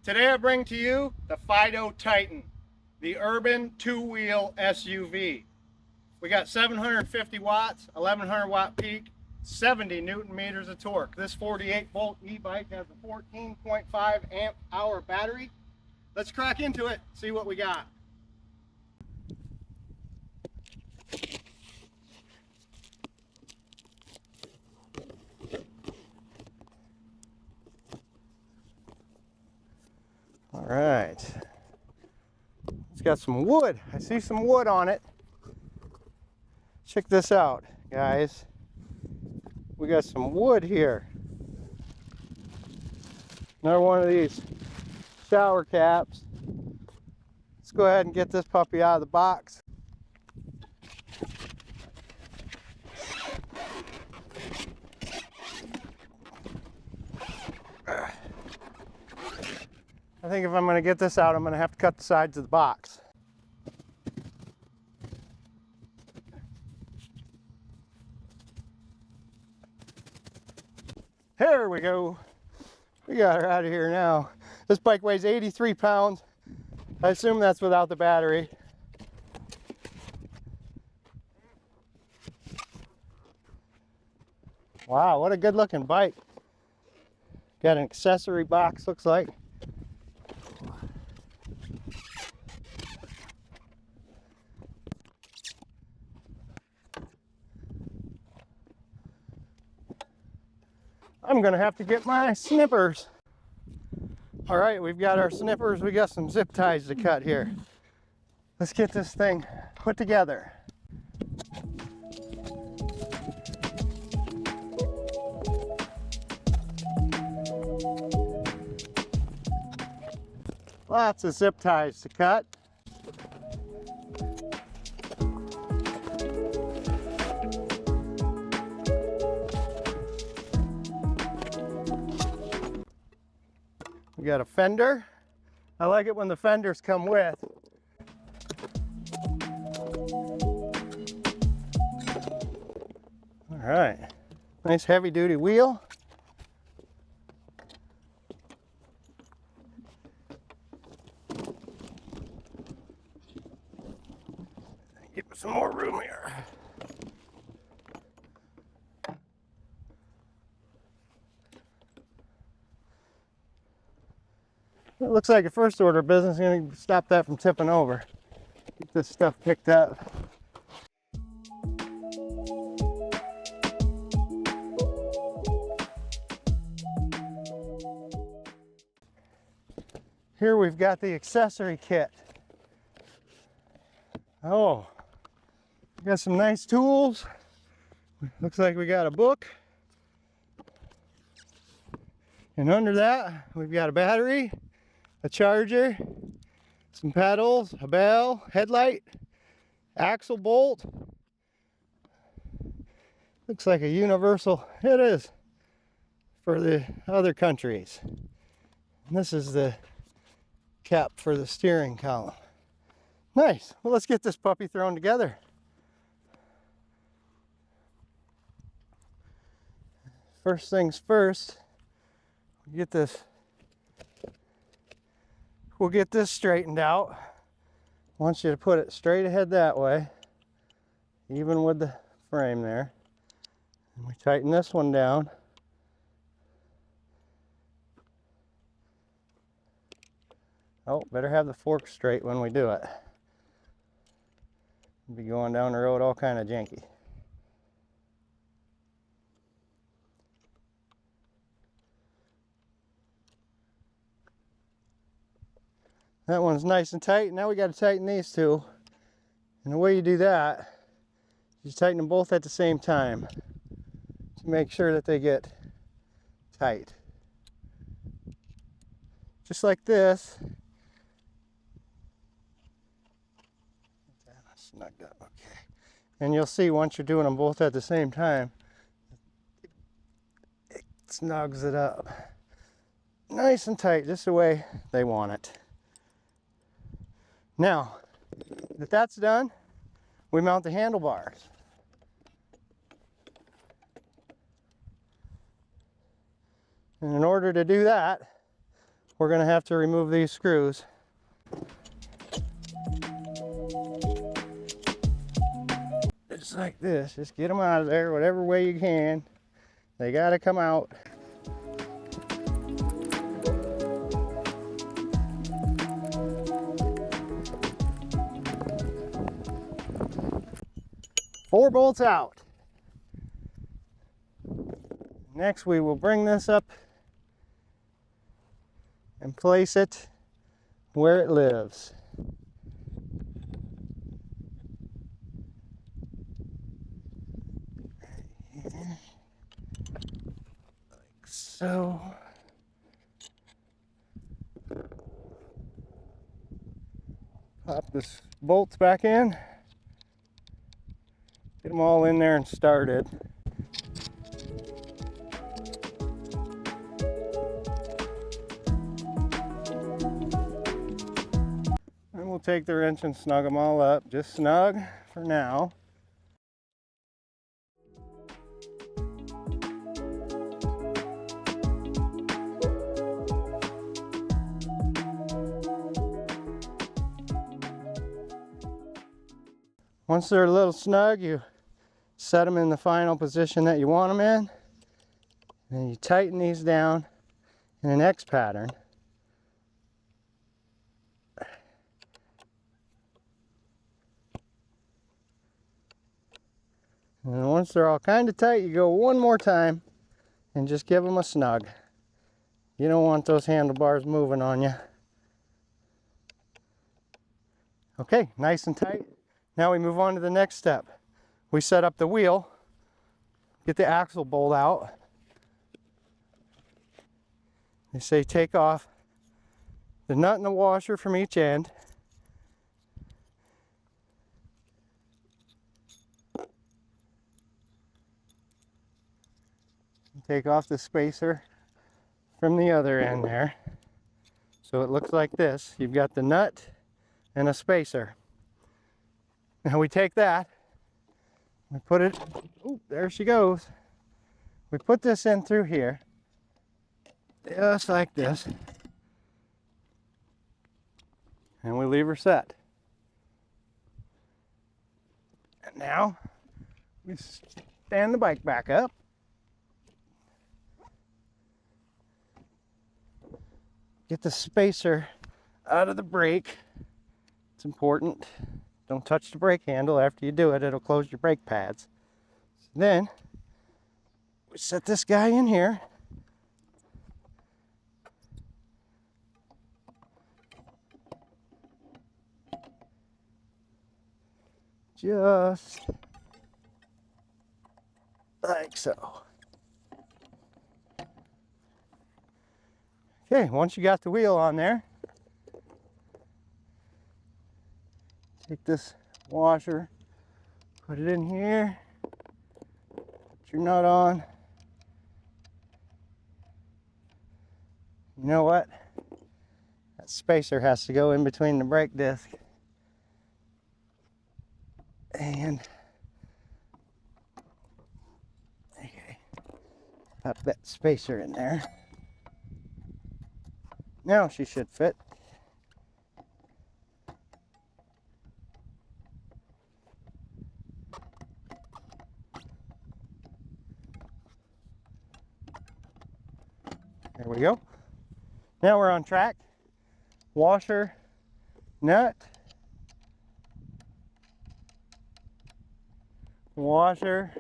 Today I bring to you the Fiido Titan, the urban two-wheel SUV. We got 750 watts, 1100 watt peak, 70 Newton meters of torque. This 48 volt e-bike has a 14.5 amp hour battery. Let's crack into it, see what we got. All right, it's got some wood. I see some wood on it. Check this out, guys. We got some wood here. Another one of these shower caps. Let's go ahead and get this puppy out of the box. I think if I'm going to get this out, I'm going to have to cut the sides of the box. There we go. We got her out of here now. This bike weighs 83 pounds. I assume that's without the battery. Wow, what a good looking bike. Got an accessory box, looks like. I'm gonna have to get my snippers. All right, we've got our snippers. We got some zip ties to cut here. Let's get this thing put together. Lots of zip ties to cut. We got a fender. I like it when the fenders come with. All right, nice heavy duty wheel. Get some more room here. It looks like a first order of business. I'm going to stop that from tipping over. Get this stuff picked up. Here we've got the accessory kit. Oh, we got some nice tools. Looks like we got a book. And under that, we've got a battery, a charger, some pedals, a bell, headlight, axle bolt. Looks like a universal, it is, for the other countries. And this is the cap for the steering column. Nice. Well, let's get this puppy thrown together. First things first, we'll get this straightened out. I want you to put it straight ahead that way, even with the frame there. And we tighten this one down. Oh, better have the fork straight when we do it. We'll be going down the road all kind of janky. That one's nice and tight. Now we got to tighten these two. And the way you do that, you tighten them both at the same time to make sure that they get tight. Just like this. Snugged up, okay. And you'll see once you're doing them both at the same time, it snugs it up. Nice and tight, just the way they want it. Now, if that's done, we mount the handlebars. And in order to do that, we're going to have to remove these screws. Just like this. Just get them out of there whatever way you can. They got to come out. Four bolts out. Next we will bring this up and place it where it lives. Like so. Pop this bolts back in. Get them all in there and started. And we'll take the wrench and snug them all up. Just snug for now. Once they're a little snug, you set them in the final position that you want them in. And then you tighten these down in an X pattern. And once they're all kind of tight, you go one more time and just give them a snug. You don't want those handlebars moving on you. Okay, nice and tight. Now we move on to the next step. We set up the wheel, get the axle bolt out. They say take off the nut and the washer from each end. Take off the spacer from the other end there. So it looks like this. You've got the nut and a spacer. Now we take that, we put it, oh, there she goes. We put this in through here, just like this, and we leave her set. And now we stand the bike back up. Get the spacer out of the brake. It's important. Don't touch the brake handle. After you do it, it'll close your brake pads. So then, we set this guy in here. Just like so. Okay, once you got the wheel on there, take this washer, put it in here, put your nut on. You know what? That spacer has to go in between the brake disc. And, okay, pop that spacer in there. Now she should fit. There we go. Now we're on track. Washer, nut, washer,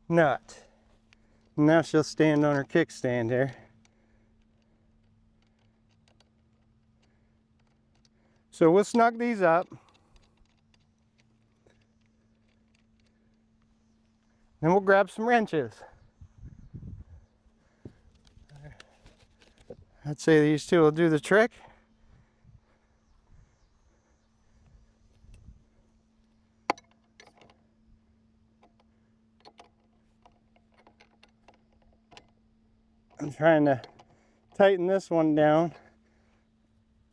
nut. Now she'll stand on her kickstand here. So we'll snug these up. Then we'll grab some wrenches. I'd say these two will do the trick. I'm trying to tighten this one down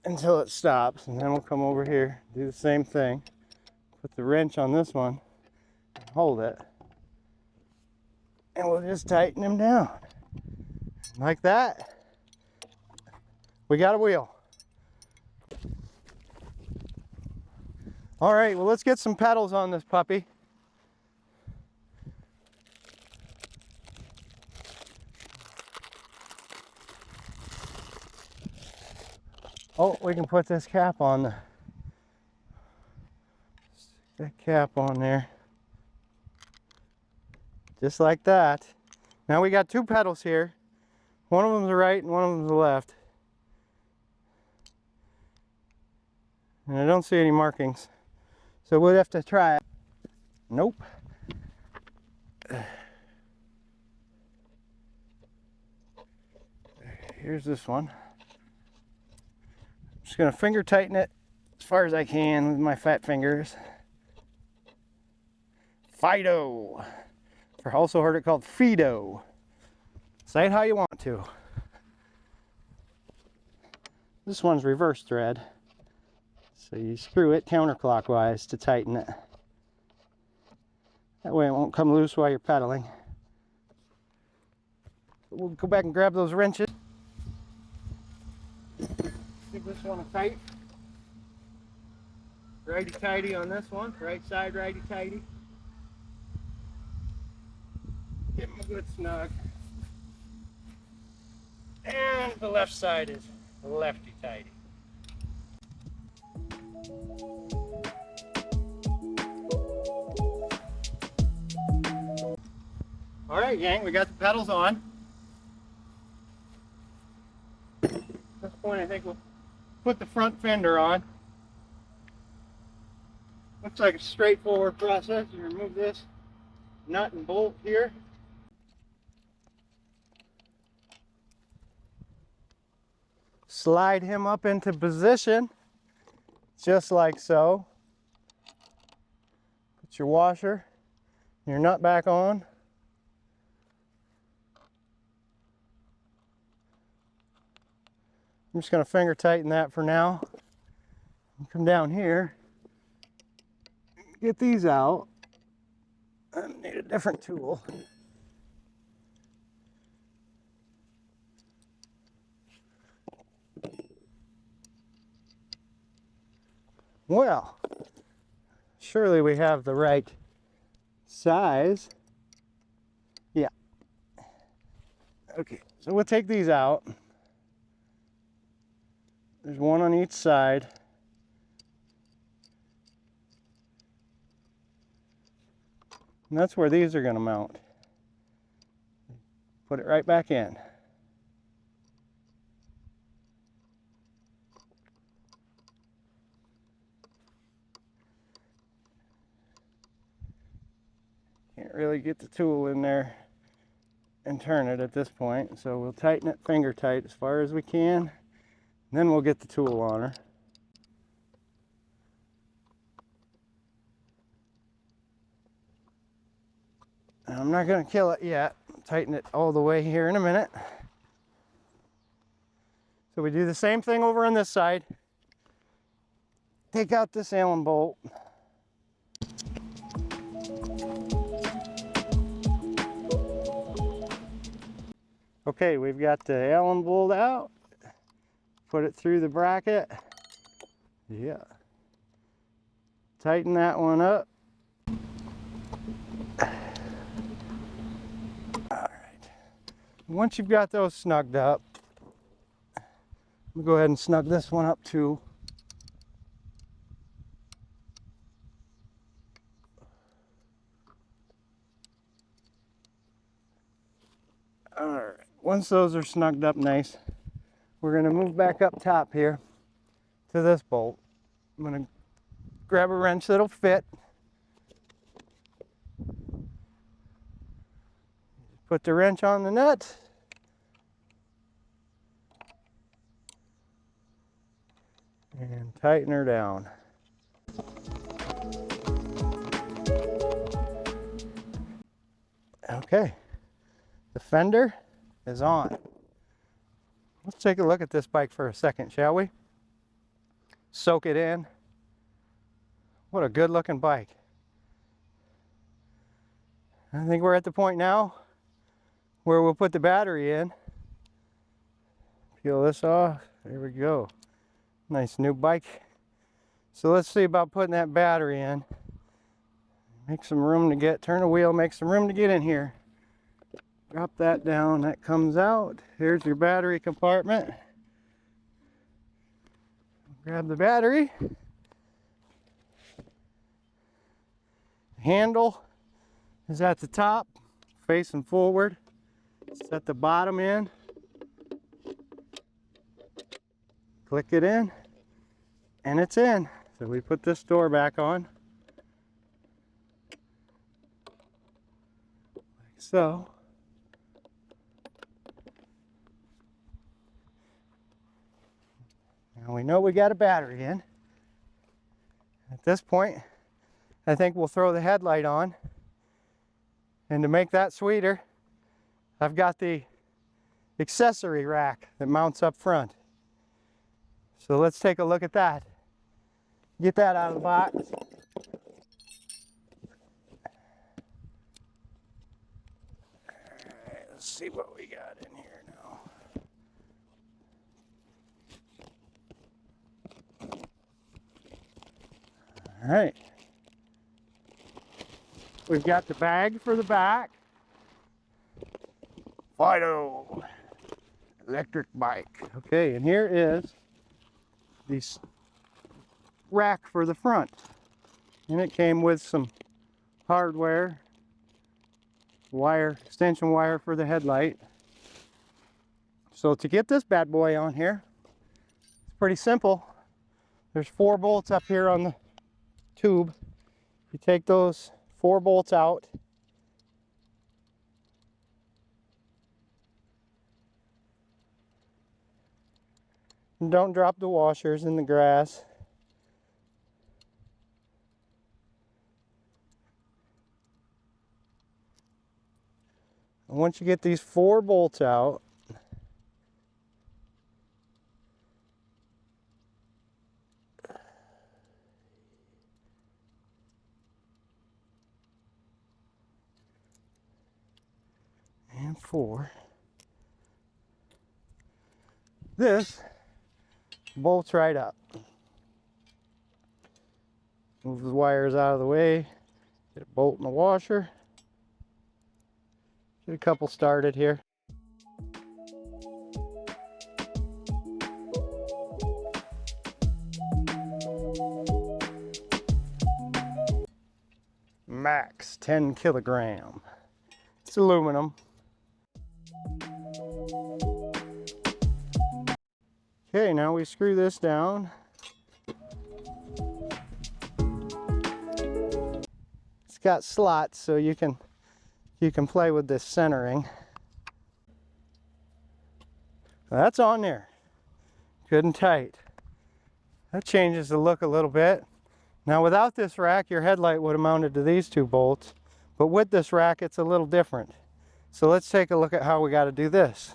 until it stops, and then we'll come over here, do the same thing. Put the wrench on this one, hold it, and we'll just tighten them down. Like that. We got a wheel. All right, well, let's get some pedals on this puppy. Oh, we can put this cap on the, stick that cap on there. Just like that. Now we got two pedals here. One of them's the right and one of them's the left. And I don't see any markings. So we'll have to try it. Nope. Here's this one. I'm just gonna finger tighten it as far as I can with my fat fingers. Fiido. I've also heard it called Fiido. Say it how you want to. This one's reverse thread. So you screw it counterclockwise to tighten it. That way it won't come loose while you're pedaling. We'll go back and grab those wrenches. Give this one a tight. Righty-tighty on this one. Right side righty-tighty. Give them a good snug. And the left side is lefty-tighty. All right, gang, we got the pedals on. At this point, I think we'll put the front fender on. Looks like a straightforward process. You remove this nut and bolt here. Slide him up into position, just like so. Put your washer, your nut back on. I'm just going to finger tighten that for now. Come down here, get these out. I need a different tool. Well, surely we have the right size. Yeah. Okay, so we'll take these out. There's one on each side. And that's where these are going to mount. Put it right back in. Can't really get the tool in there and turn it at this point, so we'll tighten it finger tight as far as we can. Then we'll get the tool on her. And I'm not going to kill it yet. Tighten it all the way here in a minute. So we do the same thing over on this side. Take out this Allen bolt. Okay, we've got the Allen bolt out. Put it through the bracket. Yeah. Tighten that one up. Alright. Once you've got those snugged up, we'll go ahead and snug this one up too. Alright. Once those are snugged up nice, we're going to move back up top here to this bolt. I'm going to grab a wrench that'll fit. Put the wrench on the nut. And tighten her down. Okay, the fender is on. Let's take a look at this bike for a second, shall we? Soak it in. What a good looking bike. I think we're at the point now where we'll put the battery in. Peel this off. There we go. Nice new bike. So let's see about putting that battery in. Make some room to get, turn the wheel, make some room to get in here. Drop that down, that comes out. Here's your battery compartment. Grab the battery. Handle is at the top, facing forward. Set the bottom in. Click it in, and it's in. So we put this door back on. Like so. Now we know we got a battery in. At this point, I think we'll throw the headlight on. And to make that sweeter, I've got the accessory rack that mounts up front. So let's take a look at that. Get that out of the box. Alright, let's see what we got in here now. Alright. We've got the bag for the back. Fiido electric bike. Okay, and here is the rack for the front. And it came with some hardware, wire, extension wire for the headlight. So to get this bad boy on here, it's pretty simple. There's 4 bolts up here on the tube. You take those 4 bolts out. And don't drop the washers in the grass. And once you get these 4 bolts out, and 4, this bolts right up. Move the wires out of the way, get a bolt in the washer, get a couple started here. Max 10 kilogram. It's aluminum. Okay, now we screw this down. It's got slots so you can play with this centering. That's on there. Good and tight. That changes the look a little bit. Now without this rack, your headlight would have mounted to these 2 bolts, but with this rack it's a little different. So let's take a look at how we got to do this.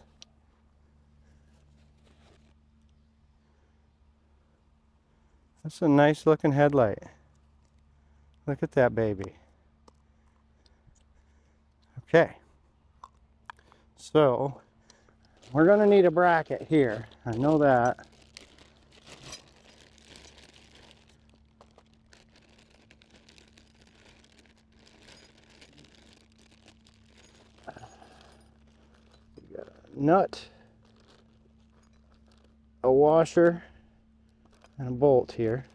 That's a nice looking headlight. Look at that baby. Okay. So we're going to need a bracket here. I know that. We got a nut, a washer, and a bolt here.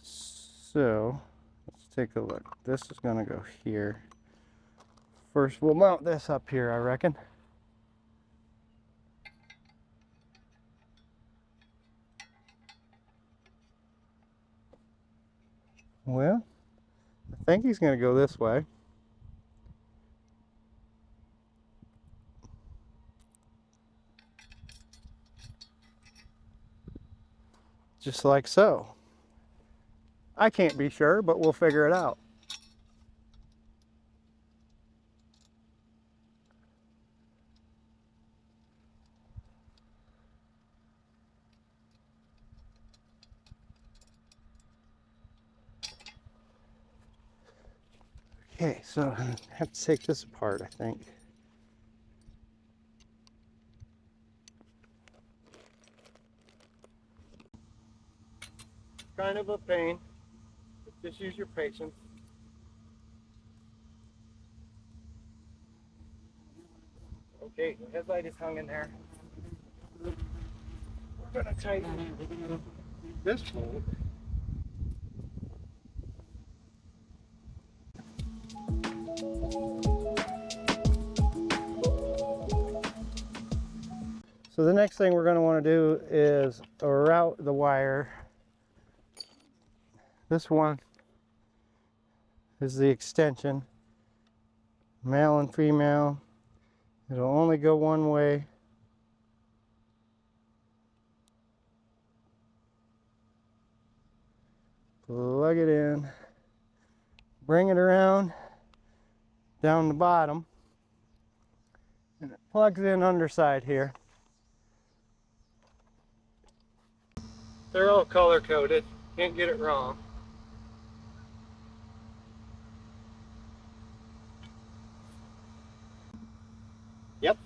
So let's take a look. This is going to go here. First we'll mount this up here, I reckon. Well, I think he's going to go this way. Just like so. I can't be sure, but we'll figure it out. Okay, so I have to take this apart, I think. kind of a pain. Just use your patience. Okay, the headlight is hung in there. We're going to tighten this bolt. So the next thing we're going to want to do is route the wire. This one is the extension, male and female. It'll only go one way. Plug it in, bring it around down the bottom, and it plugs in underside here. They're all color coded, can't get it wrong. Yep.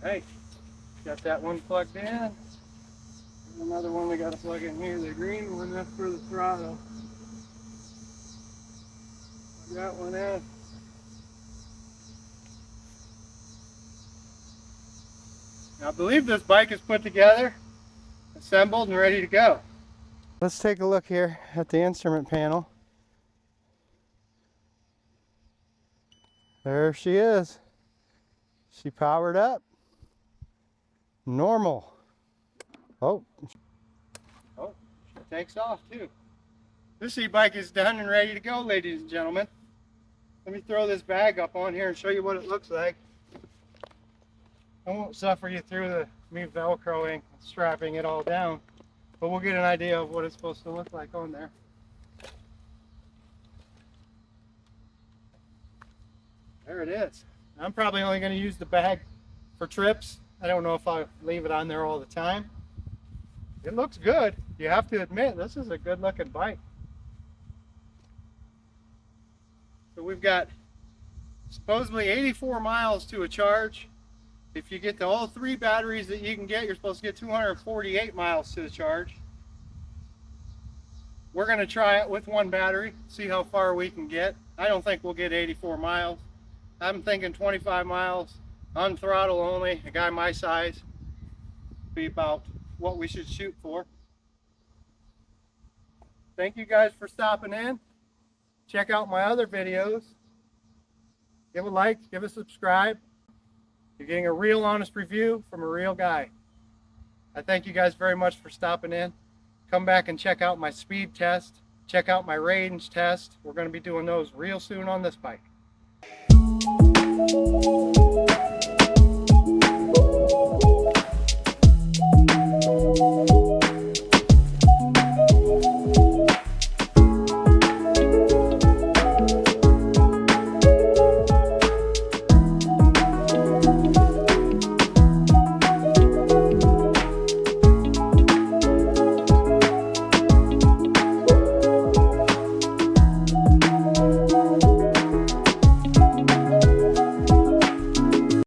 Alright, got that one plugged in. Another one we got to plug in here, the green one, that's for the throttle. Plug that one in. Now I believe this bike is put together, assembled, and ready to go. Let's take a look here at the instrument panel. There she is. She powered up. Normal. Oh, she takes off too. This e-bike is done and ready to go, ladies and gentlemen. Let me throw this bag up on here and show you what it looks like. I won't suffer you through me velcroing, strapping it all down, but we'll get an idea of what it's supposed to look like on there. There it is. I'm probably only going to use the bag for trips. I don't know if I'll leave it on there all the time. It looks good. You have to admit, this is a good looking bike. So we've got supposedly 84 miles to a charge. If you get to all 3 batteries that you can get, you're supposed to get 248 miles to the charge. We're going to try it with 1 battery, see how far we can get. I don't think we'll get 84 miles. I'm thinking 25 miles on throttle only. A guy my size be about what we should shoot for. Thank you guys for stopping in. Check out my other videos. Give a like, give a subscribe. You're getting a real honest review from a real guy. I thank you guys very much for stopping in. Come back and check out my speed test. Check out my range test. We're going to be doing those real soon on this bike.